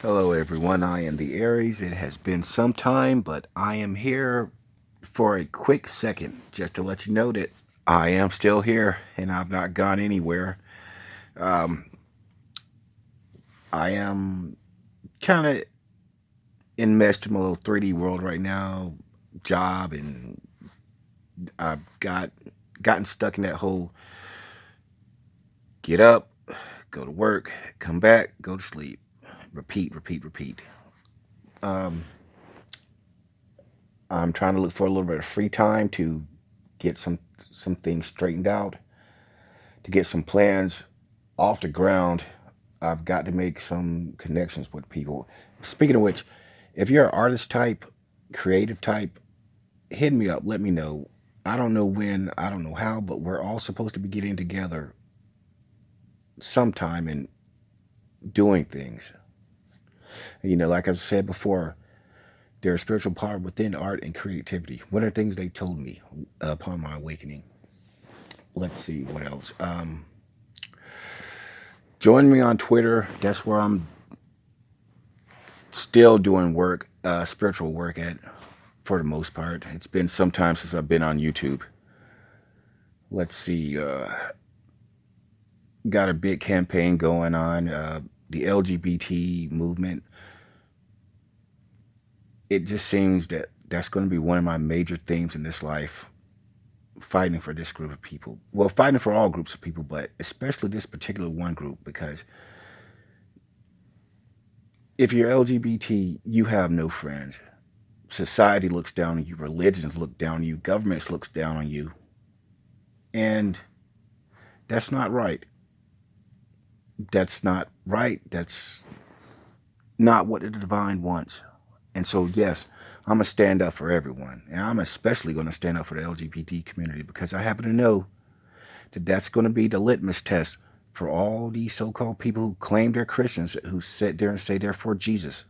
Hello, everyone. I am the Aries. It has been some time, but I am here for a quick second just to let you know that I am still here and I've not gone anywhere. Um, I am kind of enmeshed in my little 3D world right now, job, and I've gotten stuck in that whole get up, go to work, come back, go to sleep, repeat, repeat, repeat. Um, I'm trying to look for a little bit of free time to get some things straightened out, to get some plans off the ground. I've got to make some connections with people. Speaking of which, if you're an artist type, creative type, hit me up. Let me know. I don't know when, I don't know how, but we're all supposed to be getting together sometime and doing things. Like I said before, there's spiritual power within art and creativity. What are things they told me upon my awakening? Let's see what else. Join me on Twitter. That's where I'm still doing work, spiritual work at for the most part. It's been some time since I've been on YouTube. Let's see, got a big campaign going on. The LGBT movement. It just seems that that's going to be one of my major themes in this life. Fighting for this group of people. Well, fighting for all groups of people, but especially this particular one group because if you're LGBT, you have no friends. Society looks down on you, religions look down on you, governments looks down on you, and that's not right. That's not right. That's not what the divine wants. And so, yes, I'm going to stand up for everyone. And I'm especially going to stand up for the LGBT community because I happen to know that that's going to be the litmus test for all these so called people who claim they're Christians who sit there and say they're for Jesus.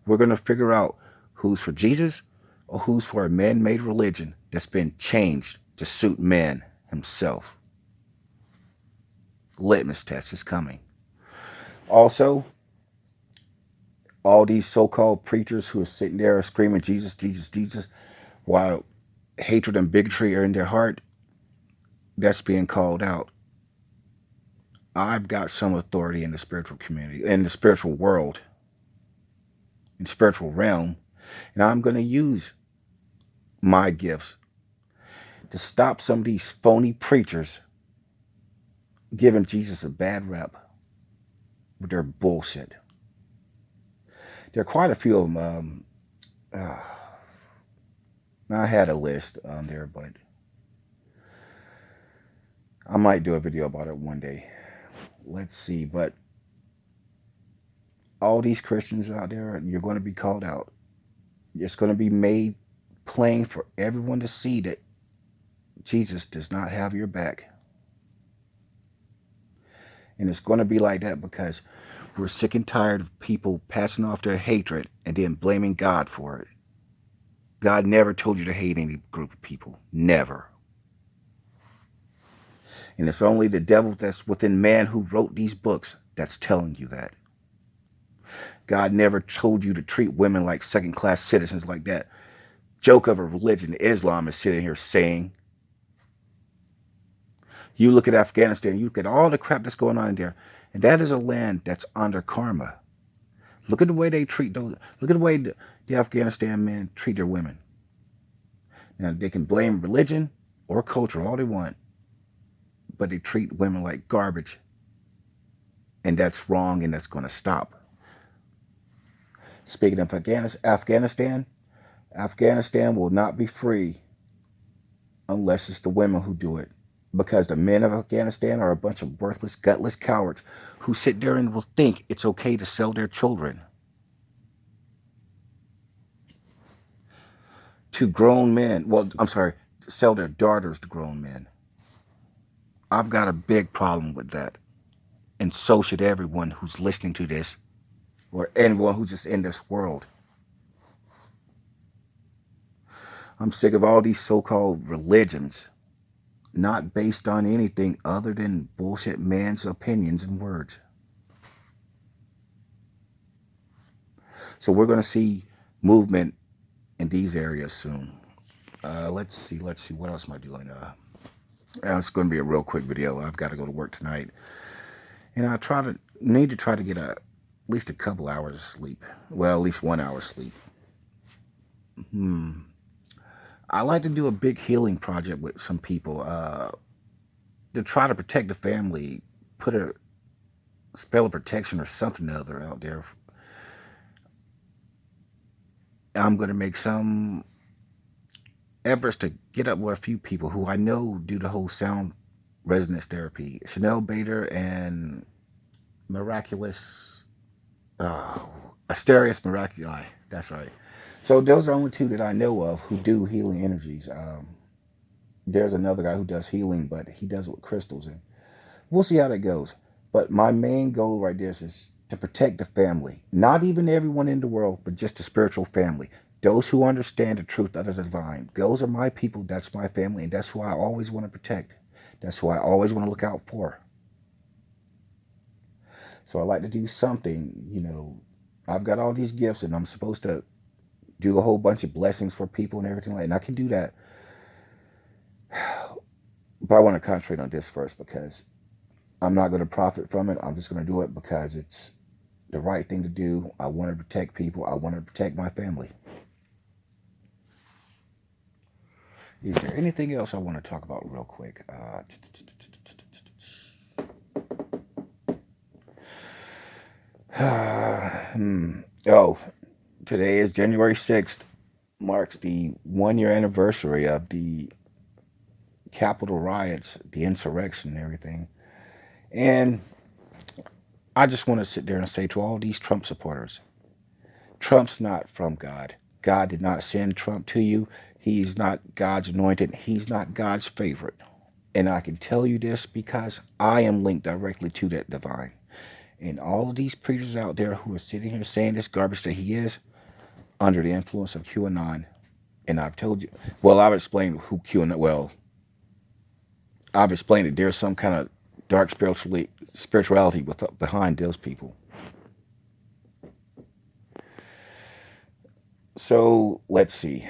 We're going to figure out who's for Jesus or who's for a man made religion that's been changed to suit man himself. Litmus test is coming. Also, all these so-called preachers who are sitting there screaming Jesus, Jesus, Jesus, while hatred and bigotry are in their heart, that's being called out. I've got some authority in the spiritual community, in the spiritual world, in the spiritual realm, and I'm going to use my gifts to stop some of these phony preachers giving Jesus a bad rep with their bullshit. There are quite a few of them. I had a list on there, but I might do a video about it one day. Let's see. But all these Christians out there, you're going to be called out. It's going to be made plain for everyone to see that Jesus does not have your back. And it's going to be like that because we're sick and tired of people passing off their hatred and then blaming God for it. God never told you to hate any group of people. Never. And it's only the devil that's within man who wrote these books that's telling you that. God never told you to treat women like second class citizens like that joke of a religion Islam is sitting here saying. You look at Afghanistan, you look at all the crap that's going on in there, and that is a land that's under karma. Look at the way they treat those. Look at the way the Afghanistan men treat their women. Now, they can blame religion or culture all they want, but they treat women like garbage, and that's wrong, and that's going to stop. Speaking of Afghanistan, Afghanistan will not be free unless it's the women who do it. Because the men of Afghanistan are a bunch of worthless, gutless cowards who sit there and will think it's okay to sell their children to grown men. Well, I'm sorry, sell their daughters to grown men. I've got a big problem with that. And so should everyone who's listening to this or anyone who's just in this world. I'm sick of all these so called religions not based on anything other than bullshit man's opinions and words. So we're going to see movement in these areas soon. Let's see. What else am I doing? It's going to be a real quick video. I've got to go to work tonight, and I need to try to get at least a couple hours of sleep. Well, at least 1 hour sleep. Hmm. I like to do a big healing project with some people to try to protect the family, put a spell of protection or something or other out there. I'm going to make some efforts to get up with a few people who I know do the whole sound resonance therapy. Chanel Bader and Miraculous, uh, Asterius Miraculi. That's right. So those are only two that I know of who do healing energies. There's another guy who does healing, but he does it with crystals, and we'll see how that goes. But my main goal right there is to protect the family. Not even everyone in the world, but just the spiritual family. Those who understand the truth of the divine. Those are my people. That's my family. And that's who I always want to protect. That's who I always want to look out for. So I like to do something. I've got all these gifts and I'm supposed to do a whole bunch of blessings for people and everything like that. And I can do that. But I want to concentrate on this first because I'm not going to profit from it. I'm just going to do it because it's the right thing to do. I want to protect people. I want to protect my family. Is there anything else I want to talk about real quick? Oh, today is January 6th, marks the 1 year anniversary of the Capitol riots, the insurrection, and everything. And I just want to sit there and say to all these Trump supporters, Trump's not from God. God did not send Trump to you. He's not God's anointed. He's not God's favorite. And I can tell you this because I am linked directly to that divine. And all of these preachers out there who are sitting here saying this garbage that he is under the influence of QAnon. And I've told you, well, I've explained who QAnon, well, I've explained that there's some kind of dark spirituality behind those people. So let's see.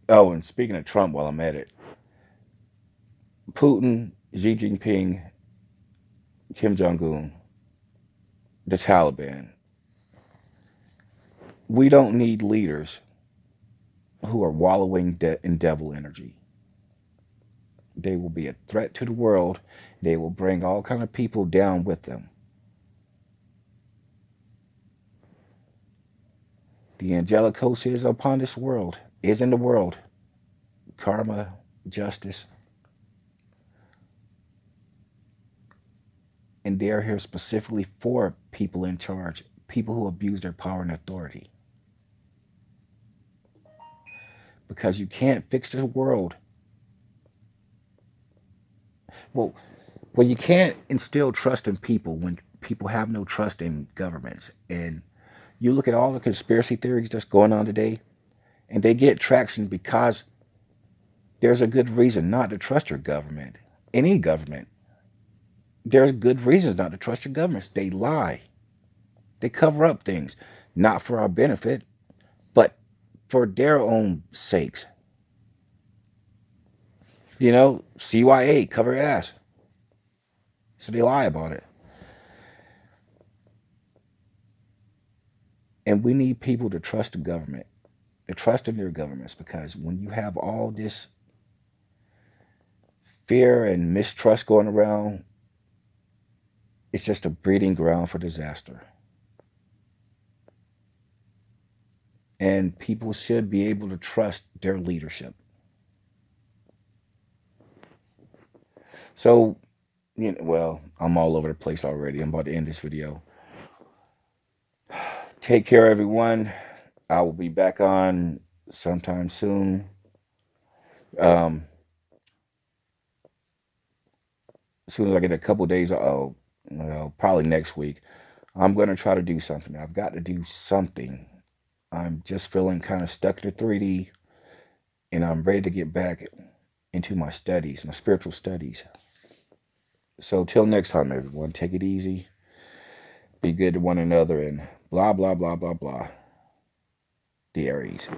Oh, and speaking of Trump, while I'm at it, Putin, Xi Jinping, Kim Jong Un, the Taliban. We don't need leaders who are wallowing in devil energy. They will be a threat to the world. They will bring all kind of people down with them. The angelic host is upon this world, is in the world. Karma, justice, and they are here specifically for people in charge, people who abuse their power and authority. Because you can't fix the world. Well, you can't instill trust in people when people have no trust in governments. And you look at all the conspiracy theories that's going on today, and they get traction because there's a good reason not to trust your government. Any government. There's good reasons not to trust your governments. They lie. They cover up things, not for our benefit, but for their own sakes. CYA, cover your ass. So they lie about it. And we need people to trust the government, to trust in their governments, because when you have all this fear and mistrust going around, it's just a breeding ground for disaster. And people should be able to trust their leadership. So, well, I'm all over the place already. I'm about to end this video. Take care, everyone. I will be back on sometime soon. As soon as I get a couple days, probably next week, I'm going to try to do something. I've got to do something. I'm just feeling kind of stuck in the 3D, and I'm ready to get back into my studies, my spiritual studies. So till next time, everyone, take it easy. Be good to one another, and blah, blah, blah, blah, blah. The Aries.